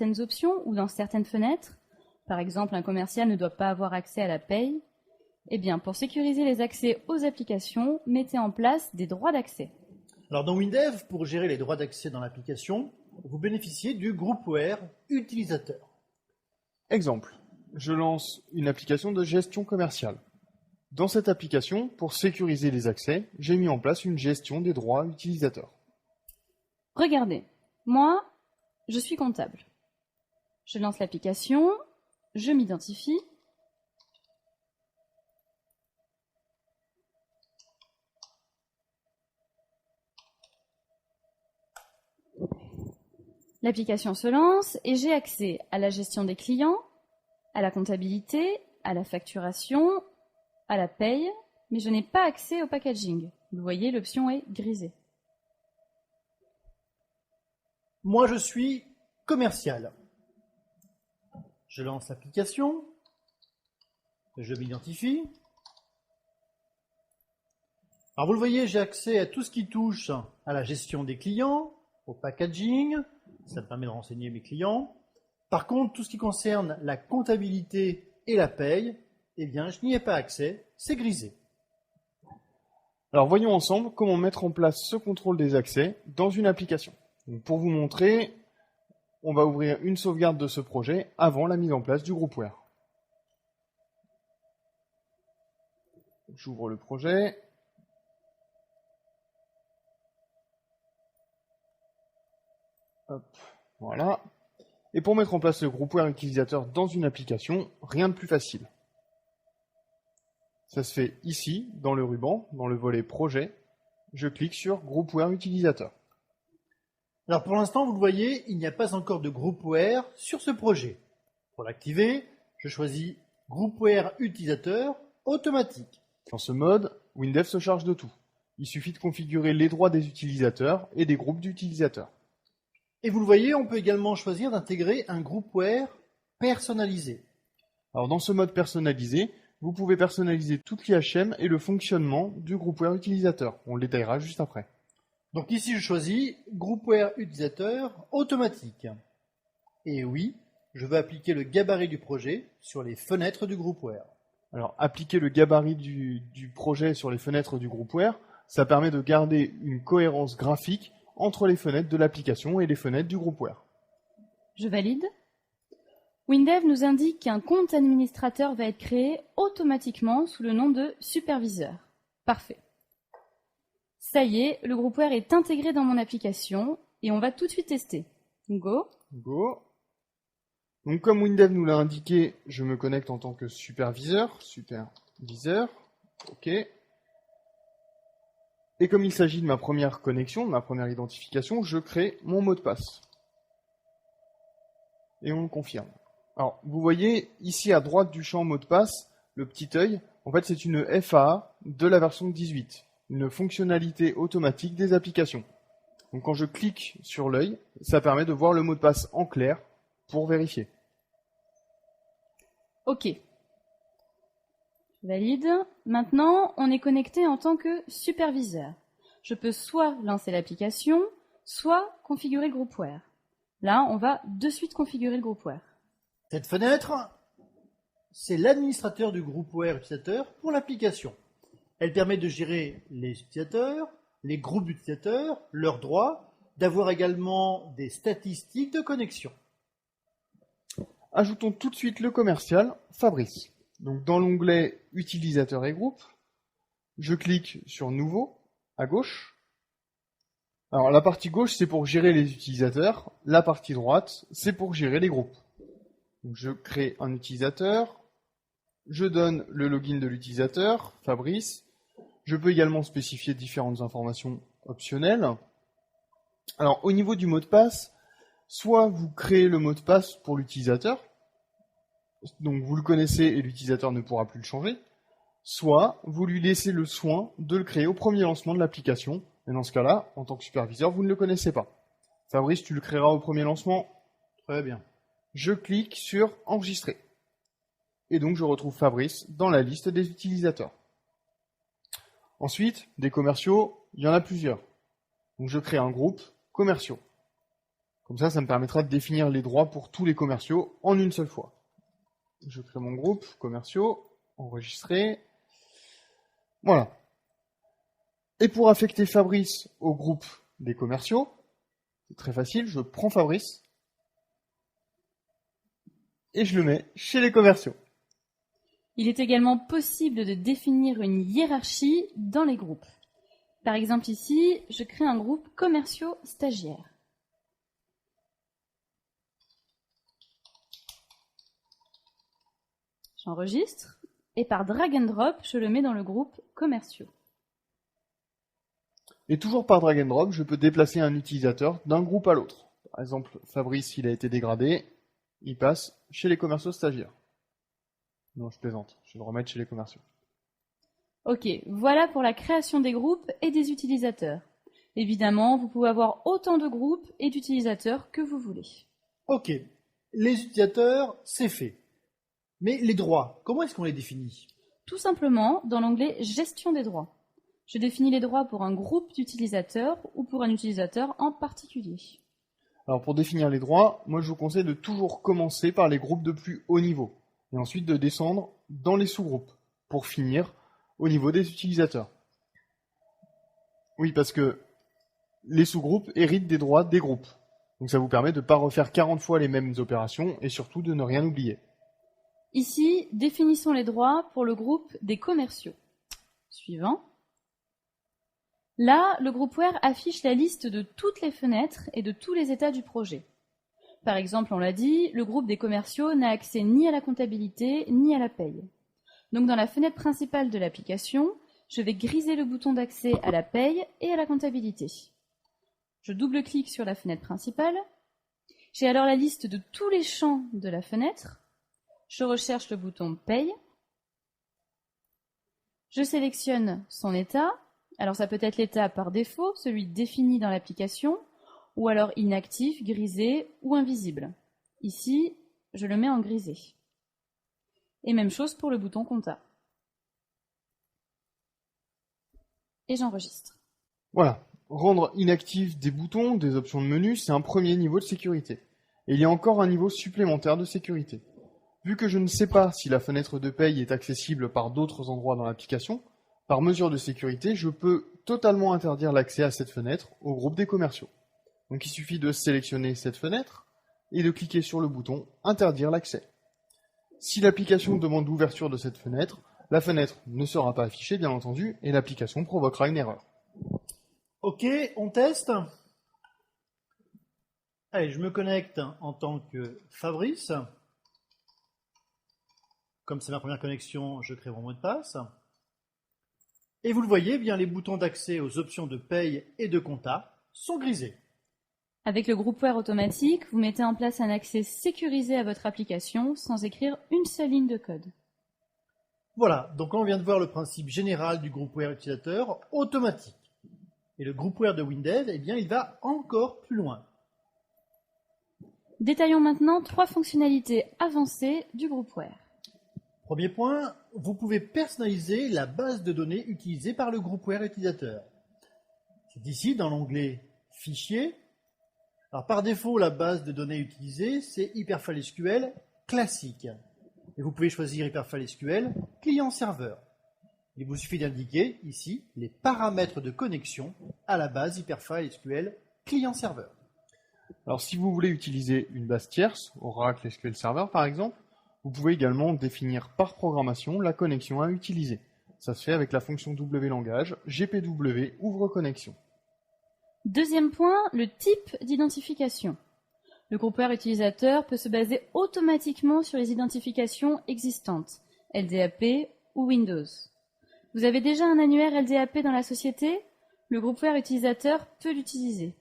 certaines options ou dans certaines fenêtres, par exemple un commercial ne doit pas avoir accès à la paye, eh bien pour sécuriser les accès aux applications, mettez en place des droits d'accès. Alors dans WinDev, pour gérer les droits d'accès dans l'application, vous bénéficiez du groupware utilisateur. Exemple, je lance une application de gestion commerciale. Dans cette application, pour sécuriser les accès, j'ai mis en place une gestion des droits utilisateurs. Regardez, moi, je suis comptable. Je lance l'application, je m'identifie. L'application se lance et j'ai accès à la gestion des clients, à la comptabilité, à la facturation, à la paye, mais je n'ai pas accès au packaging. Vous voyez, l'option est grisée. Moi, je suis commercial. Je lance l'application, je m'identifie. Alors vous le voyez, j'ai accès à tout ce qui touche à la gestion des clients, au packaging, ça me permet de renseigner mes clients. Par contre, tout ce qui concerne la comptabilité et la paye, eh bien, je n'y ai pas accès, c'est grisé. Alors voyons ensemble comment mettre en place ce contrôle des accès dans une application. Donc, pour vous montrer, on va ouvrir une sauvegarde de ce projet avant la mise en place du groupware. J'ouvre le projet. Hop, voilà. Et pour mettre en place le groupware utilisateur dans une application, rien de plus facile. Ça se fait ici, dans le ruban, dans le volet projet. Je clique sur groupware utilisateur. Alors pour l'instant, vous le voyez, il n'y a pas encore de groupware sur ce projet. Pour l'activer, je choisis groupware utilisateur automatique. Dans ce mode, WinDev se charge de tout. Il suffit de configurer les droits des utilisateurs et des groupes d'utilisateurs. Et vous le voyez, on peut également choisir d'intégrer un groupware personnalisé. Alors dans ce mode personnalisé, vous pouvez personnaliser toute l'IHM et le fonctionnement du groupware utilisateur. On le détaillera juste après. Donc ici, je choisis groupware utilisateur automatique. Et oui, je veux appliquer le gabarit du projet sur les fenêtres du groupware. Alors appliquer le gabarit du projet sur les fenêtres du groupware, ça permet de garder une cohérence graphique entre les fenêtres de l'application et les fenêtres du groupware. Je valide. WinDev nous indique qu'un compte administrateur va être créé automatiquement sous le nom de superviseur. Parfait. Ça y est, le groupware est intégré dans mon application et on va tout de suite tester. Go. Go. Donc comme WinDev nous l'a indiqué, je me connecte en tant que superviseur. OK. Et comme il s'agit de ma première connexion, de ma première identification, je crée mon mot de passe. Et on le confirme. Alors, vous voyez, ici à droite du champ mot de passe, le petit œil, en fait c'est une FAA de la version 18, une fonctionnalité automatique des applications. Donc quand je clique sur l'œil, ça permet de voir le mot de passe en clair pour vérifier. OK. Valide. Maintenant, on est connecté en tant que superviseur. Je peux soit lancer l'application, soit configurer le groupware. Là, on va de suite configurer le groupware. Cette fenêtre, c'est l'administrateur du groupware utilisateur pour l'application. Elle permet de gérer les utilisateurs, les groupes d'utilisateurs, leurs droits, d'avoir également des statistiques de connexion. Ajoutons tout de suite le commercial, Fabrice. Donc dans l'onglet Utilisateurs et groupes, je clique sur Nouveau, à gauche. Alors la partie gauche, c'est pour gérer les utilisateurs. La partie droite, c'est pour gérer les groupes. Donc, je crée un utilisateur. Je donne le login de l'utilisateur, Fabrice. Je peux également spécifier différentes informations optionnelles. Alors au niveau du mot de passe, soit vous créez le mot de passe pour l'utilisateur, donc vous le connaissez et l'utilisateur ne pourra plus le changer, soit vous lui laissez le soin de le créer au premier lancement de l'application, et dans ce cas-là, en tant que superviseur, vous ne le connaissez pas. Fabrice, tu le créeras au premier lancement. Très bien. Je clique sur Enregistrer. Et donc je retrouve Fabrice dans la liste des utilisateurs. Ensuite, des commerciaux, il y en a plusieurs. Donc je crée un groupe commerciaux. Comme ça me permettra de définir les droits pour tous les commerciaux en une seule fois. Je crée mon groupe, commerciaux, enregistrer. Voilà. Et pour affecter Fabrice au groupe des commerciaux, c'est très facile, je prends Fabrice et je le mets chez les commerciaux. Il est également possible de définir une hiérarchie dans les groupes. Par exemple ici, je crée un groupe commerciaux stagiaires. J'enregistre et par drag and drop, je le mets dans le groupe commerciaux. Et toujours par drag and drop, je peux déplacer un utilisateur d'un groupe à l'autre. Par exemple, Fabrice, il a été dégradé, il passe chez les commerciaux stagiaires. Non, je plaisante, je vais le remettre chez les commerciaux. Ok, voilà pour la création des groupes et des utilisateurs. Évidemment, vous pouvez avoir autant de groupes et d'utilisateurs que vous voulez. Ok, les utilisateurs, c'est fait. Mais les droits, comment est-ce qu'on les définit? Tout simplement dans l'onglet « Gestion des droits ». Je définis les droits pour un groupe d'utilisateurs ou pour un utilisateur en particulier. Alors pour définir les droits, moi je vous conseille de toujours commencer par les groupes de plus haut niveau, et ensuite de descendre dans les sous-groupes, pour finir au niveau des utilisateurs. Oui, parce que les sous-groupes héritent des droits des groupes. Donc ça vous permet de ne pas refaire 40 fois les mêmes opérations, et surtout de ne rien oublier. Ici, définissons les droits pour le groupe des commerciaux. Suivant. Là, le groupware affiche la liste de toutes les fenêtres et de tous les états du projet. Par exemple, on l'a dit, le groupe des commerciaux n'a accès ni à la comptabilité ni à la paye. Donc dans la fenêtre principale de l'application, je vais griser le bouton d'accès à la paye et à la comptabilité. Je double-clique sur la fenêtre principale. J'ai alors la liste de tous les champs de la fenêtre. Je recherche le bouton paye. Je sélectionne son état. Alors ça peut être l'état par défaut, celui défini dans l'application, ou alors inactif, grisé ou invisible. Ici, je le mets en grisé. Et même chose pour le bouton compta. Et j'enregistre. Voilà, rendre inactifs des boutons, des options de menu, c'est un premier niveau de sécurité. Et il y a encore un niveau supplémentaire de sécurité. Vu que je ne sais pas si la fenêtre de paye est accessible par d'autres endroits dans l'application, par mesure de sécurité, je peux totalement interdire l'accès à cette fenêtre au groupe des commerciaux. Donc il suffit de sélectionner cette fenêtre et de cliquer sur le bouton « Interdire l'accès ». Si l'application demande l'ouverture de cette fenêtre, la fenêtre ne sera pas affichée, bien entendu, et l'application provoquera une erreur. Ok, on teste. Allez, je me connecte en tant que Fabrice. Comme c'est ma première connexion, je crée mon mot de passe. Et vous le voyez, bien les boutons d'accès aux options de paye et de compta sont grisés. Avec le groupware automatique, vous mettez en place un accès sécurisé à votre application sans écrire une seule ligne de code. Voilà, donc là on vient de voir le principe général du groupware utilisateur automatique. Et le groupware de Windev, eh bien, il va encore plus loin. Détaillons maintenant 3 fonctionnalités avancées du groupware. Premier point, vous pouvez personnaliser la base de données utilisée par le groupware utilisateur. C'est ici dans l'onglet Fichier. Alors par défaut, la base de données utilisée, c'est Hyperfile SQL classique. Et vous pouvez choisir Hyperfile SQL client-serveur. Il vous suffit d'indiquer ici les paramètres de connexion à la base Hyperfile SQL client-serveur. Alors si vous voulez utiliser une base tierce, Oracle SQL Server par exemple, vous pouvez également définir par programmation la connexion à utiliser. Ça se fait avec la fonction wlangage gpw ouvre connexion. Deuxième point, le type d'identification. Le groupware utilisateur peut se baser automatiquement sur les identifications existantes, LDAP ou Windows. Vous avez déjà un annuaire LDAP dans la société? Le groupware utilisateur peut l'utiliser.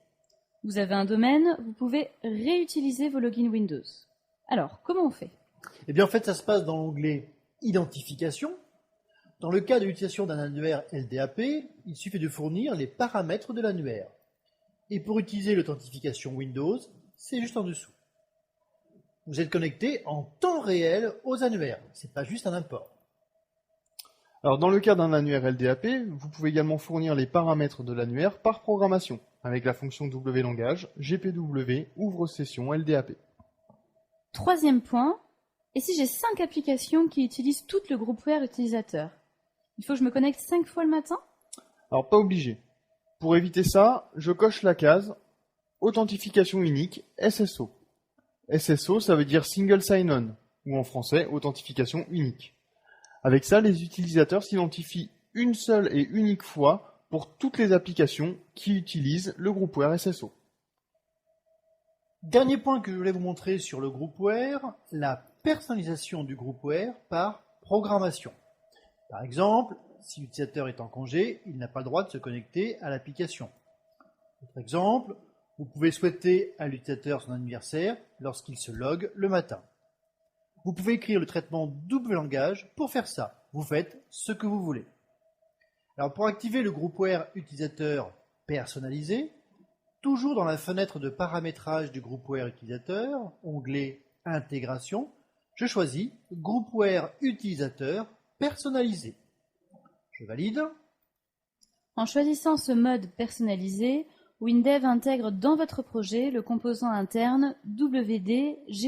Vous avez un domaine, vous pouvez réutiliser vos logins Windows. Alors, comment on fait? Eh bien, en fait, ça se passe dans l'onglet Identification. Dans le cas de l'utilisation d'un annuaire LDAP, il suffit de fournir les paramètres de l'annuaire. Et pour utiliser l'authentification Windows, c'est juste en dessous. Vous êtes connecté en temps réel aux annuaires. Ce n'est pas juste un import. Alors dans le cas d'un annuaire LDAP, vous pouvez également fournir les paramètres de l'annuaire par programmation. avec la fonction wlangage, gpw, ouvre session LDAP. Troisième point, et si j'ai 5 applications qui utilisent tout le groupware utilisateur? Il faut que je me connecte 5 fois le matin? Alors pas obligé. Pour éviter ça, je coche la case authentification unique SSO. SSO, ça veut dire Single Sign-On, ou en français, authentification unique. Avec ça, les utilisateurs s'identifient une seule et unique fois pour toutes les applications qui utilisent le groupware SSO. Dernier point que je voulais vous montrer sur le groupware, la personnalisation du groupware par programmation. Par exemple, si l'utilisateur est en congé, il n'a pas le droit de se connecter à l'application. Autre exemple, vous pouvez souhaiter à l'utilisateur son anniversaire lorsqu'il se logue le matin. Vous pouvez écrire le traitement double langage pour faire ça. Vous faites ce que vous voulez. Alors pour activer le groupware utilisateur personnalisé, toujours dans la fenêtre de paramétrage du groupware utilisateur, onglet Intégration, je choisis groupware utilisateur personnalisé. Je valide. En choisissant ce mode personnalisé, WinDev intègre dans votre projet le composant interne WD GPW.